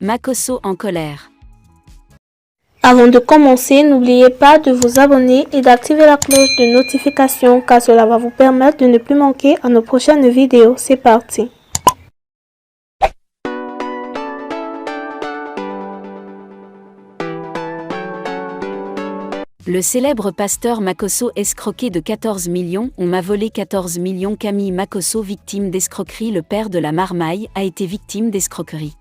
Makosso en colère. Avant de commencer, n'oubliez pas de vous abonner et d'activer la cloche de notification car cela va vous permettre de ne plus manquer à nos prochaines vidéos. C'est parti. Le célèbre pasteur Makosso escroqué de 14 millions. On m'a volé 14 millions. Camille Makosso, victime d'escroquerie. Le père de la marmaille a été victime d'escroquerie.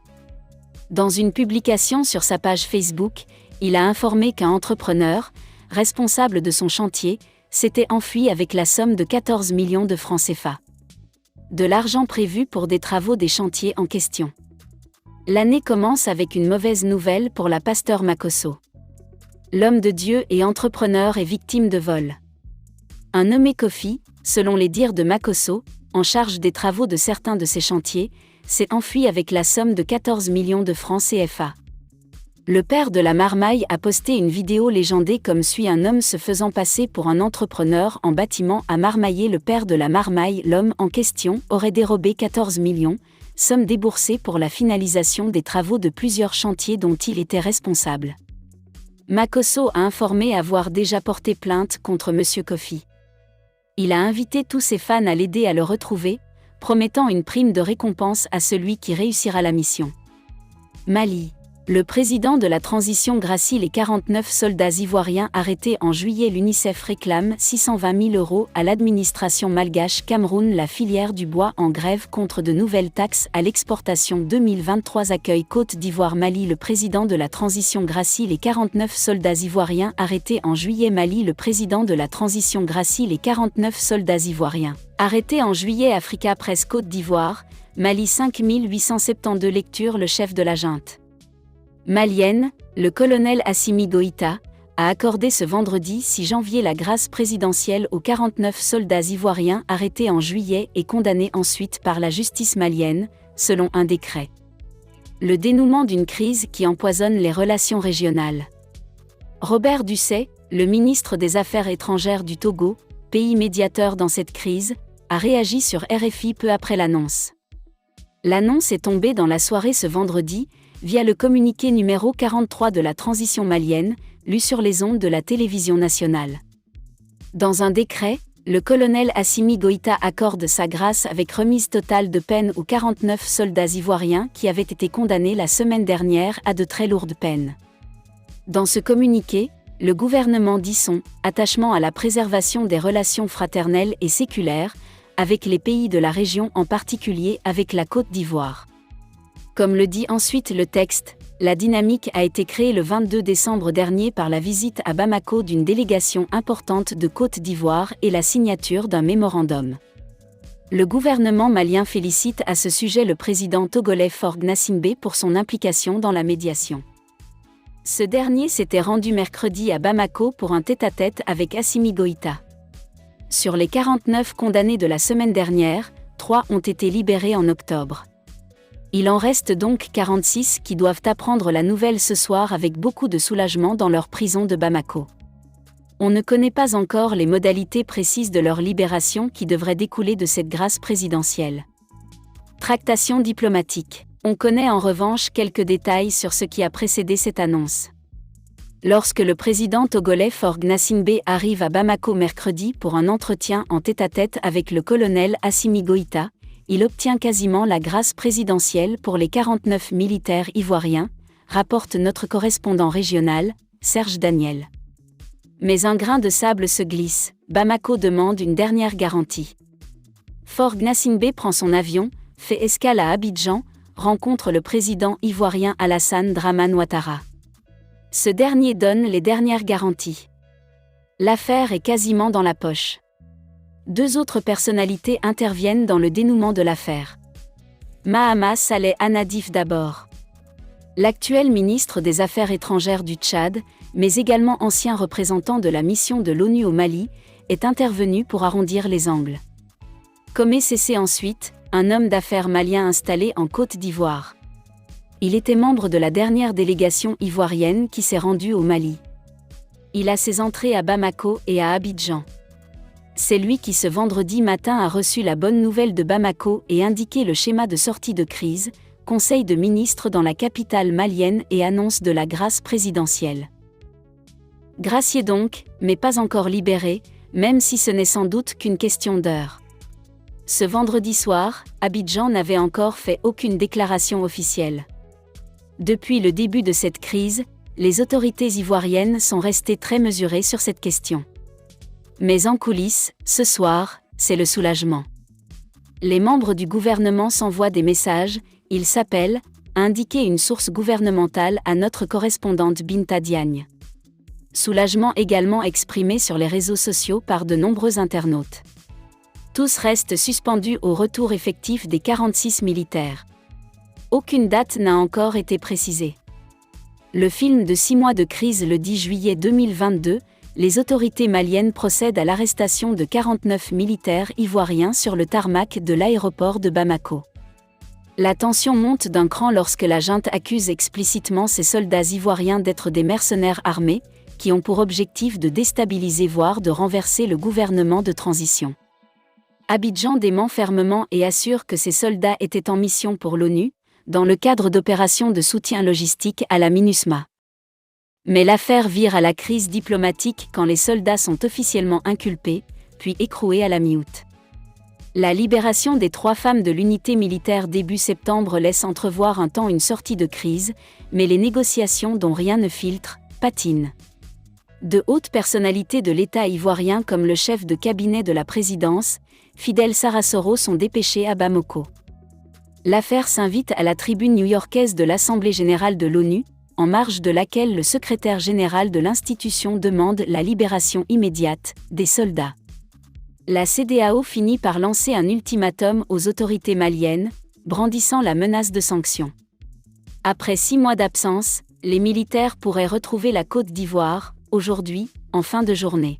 Dans une publication sur sa page Facebook, il a informé qu'un entrepreneur, responsable de son chantier, s'était enfui avec la somme de 14 millions de francs CFA. De l'argent prévu pour des travaux des chantiers en question. L'année commence avec une mauvaise nouvelle pour la pasteur Makosso. L'homme de Dieu et entrepreneur est victime de vol. Un nommé Kofi, selon les dires de Makosso, en charge des travaux de certains de ses chantiers, s'est enfui avec la somme de 14 millions de francs CFA. Le père de la marmaille a posté une vidéo légendée comme suit: un homme se faisant passer pour un entrepreneur en bâtiment a marmaillé le père de la marmaille. L'homme en question aurait dérobé 14 millions, somme déboursée pour la finalisation des travaux de plusieurs chantiers dont il était responsable. Makosso a informé avoir déjà porté plainte contre Monsieur Kofi. Il a invité tous ses fans à l'aider à le retrouver, promettant une prime de récompense à celui qui réussira la mission. Mali. Le président de la transition gracie les 49 soldats ivoiriens arrêtés en juillet. L'UNICEF réclame 620 000 € à l'administration malgache. Cameroun. La filière du bois en grève contre de nouvelles taxes à l'exportation 2023. Accueil Côte d'Ivoire. Mali. Le président de la transition gracie les 49 soldats ivoiriens arrêtés en juillet. Mali. Le président de la transition gracie les 49 soldats ivoiriens arrêtés en juillet. Africa Presse. Côte d'Ivoire. Mali. 5872 lectures. Le chef de la junte malienne, le colonel Assimi Goïta, a accordé ce vendredi 6 janvier la grâce présidentielle aux 49 soldats ivoiriens arrêtés en juillet et condamnés ensuite par la justice malienne, selon un décret. Le dénouement d'une crise qui empoisonne les relations régionales. Robert Ducet, le ministre des Affaires étrangères du Togo, pays médiateur dans cette crise, a réagi sur RFI peu après l'annonce. L'annonce est tombée dans la soirée ce vendredi, via le communiqué numéro 43 de la transition malienne, lu sur les ondes de la télévision nationale. Dans un décret, le colonel Assimi Goïta accorde sa grâce avec remise totale de peine aux 49 soldats ivoiriens qui avaient été condamnés la semaine dernière à de très lourdes peines. Dans ce communiqué, le gouvernement dit son attachement à la préservation des relations fraternelles et séculaires, avec les pays de la région, en particulier avec la Côte d'Ivoire. Comme le dit ensuite le texte, la dynamique a été créée le 22 décembre dernier par la visite à Bamako d'une délégation importante de Côte d'Ivoire et la signature d'un mémorandum. Le gouvernement malien félicite à ce sujet le président togolais Faure Gnassingbé pour son implication dans la médiation. Ce dernier s'était rendu mercredi à Bamako pour un tête-à-tête avec Assimi Goïta. Sur les 49 condamnés de la semaine dernière, 3 ont été libérés en octobre. Il en reste donc 46 qui doivent apprendre la nouvelle ce soir avec beaucoup de soulagement dans leur prison de Bamako. On ne connaît pas encore les modalités précises de leur libération qui devraient découler de cette grâce présidentielle. Tractation diplomatique. On connaît en revanche quelques détails sur ce qui a précédé cette annonce. Lorsque le président togolais Faure Gnassingbé arrive à Bamako mercredi pour un entretien en tête-à-tête avec le colonel Assimi Goïta, il obtient quasiment la grâce présidentielle pour les 49 militaires ivoiriens, rapporte notre correspondant régional, Serge Daniel. Mais un grain de sable se glisse, Bamako demande une dernière garantie. Faure Gnassingbé prend son avion, fait escale à Abidjan, rencontre le président ivoirien Alassane Dramane Ouattara. Ce dernier donne les dernières garanties. L'affaire est quasiment dans la poche. 2 autres personnalités interviennent dans le dénouement de l'affaire. Mahama Saleh Anadif d'abord. L'actuel ministre des Affaires étrangères du Tchad, mais également ancien représentant de la mission de l'ONU au Mali, est intervenu pour arrondir les angles. Komé Sessé ensuite, un homme d'affaires malien installé en Côte d'Ivoire. Il était membre de la dernière délégation ivoirienne qui s'est rendue au Mali. Il a ses entrées à Bamako et à Abidjan. C'est lui qui ce vendredi matin a reçu la bonne nouvelle de Bamako et indiqué le schéma de sortie de crise, conseil de ministres dans la capitale malienne et annonce de la grâce présidentielle. Gracié donc, mais pas encore libéré, même si ce n'est sans doute qu'une question d'heure. Ce vendredi soir, Abidjan n'avait encore fait aucune déclaration officielle. Depuis le début de cette crise, les autorités ivoiriennes sont restées très mesurées sur cette question. Mais en coulisses, ce soir, c'est le soulagement. Les membres du gouvernement s'envoient des messages, ils s'appellent, a indiqué une source gouvernementale à notre correspondante Binta Diagne. Soulagement également exprimé sur les réseaux sociaux par de nombreux internautes. Tous restent suspendus au retour effectif des 46 militaires. Aucune date n'a encore été précisée. Le film de 6 mois de crise le 10 juillet 2022, les autorités maliennes procèdent à l'arrestation de 49 militaires ivoiriens sur le tarmac de l'aéroport de Bamako. La tension monte d'un cran lorsque la junte accuse explicitement ces soldats ivoiriens d'être des mercenaires armés, qui ont pour objectif de déstabiliser voire de renverser le gouvernement de transition. Abidjan dément fermement et assure que ces soldats étaient en mission pour l'ONU, dans le cadre d'opérations de soutien logistique à la MINUSMA. Mais l'affaire vire à la crise diplomatique quand les soldats sont officiellement inculpés, puis écroués à la mi-août. La libération des 3 femmes de l'unité militaire début septembre laisse entrevoir un temps une sortie de crise, mais les négociations dont rien ne filtre, patinent. De hautes personnalités de l'État ivoirien comme le chef de cabinet de la présidence, Fidel Sarasoro sont dépêchés à Bamako. L'affaire s'invite à la tribune new-yorkaise de l'Assemblée générale de l'ONU, en marge de laquelle le secrétaire général de l'institution demande la libération immédiate des soldats. La CEDEAO finit par lancer un ultimatum aux autorités maliennes, brandissant la menace de sanctions. Après 6 mois d'absence, les militaires pourraient retrouver la Côte d'Ivoire, aujourd'hui, en fin de journée.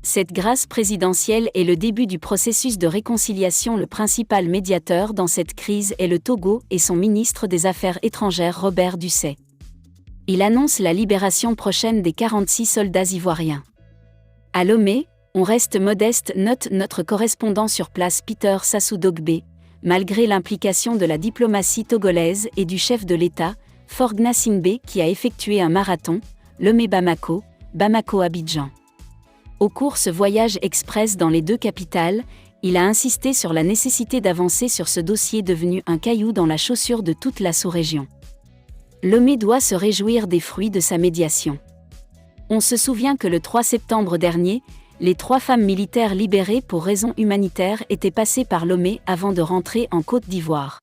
Cette grâce présidentielle est le début du processus de réconciliation. Le principal médiateur dans cette crise est le Togo et son ministre des Affaires étrangères Robert Dussey. Il annonce la libération prochaine des 46 soldats ivoiriens. À Lomé, on reste modeste, note notre correspondant sur place Peter Sassou Dogbe, malgré l'implication de la diplomatie togolaise et du chef de l'État, Faure Gnassingbé, qui a effectué un marathon, Lomé-Bamako, Bamako-Abidjan. Au cours ce voyage express dans les 2 capitales, il a insisté sur la nécessité d'avancer sur ce dossier devenu un caillou dans la chaussure de toute la sous-région. Lomé doit se réjouir des fruits de sa médiation. On se souvient que le 3 septembre dernier, les 3 femmes militaires libérées pour raisons humanitaires étaient passées par Lomé avant de rentrer en Côte d'Ivoire.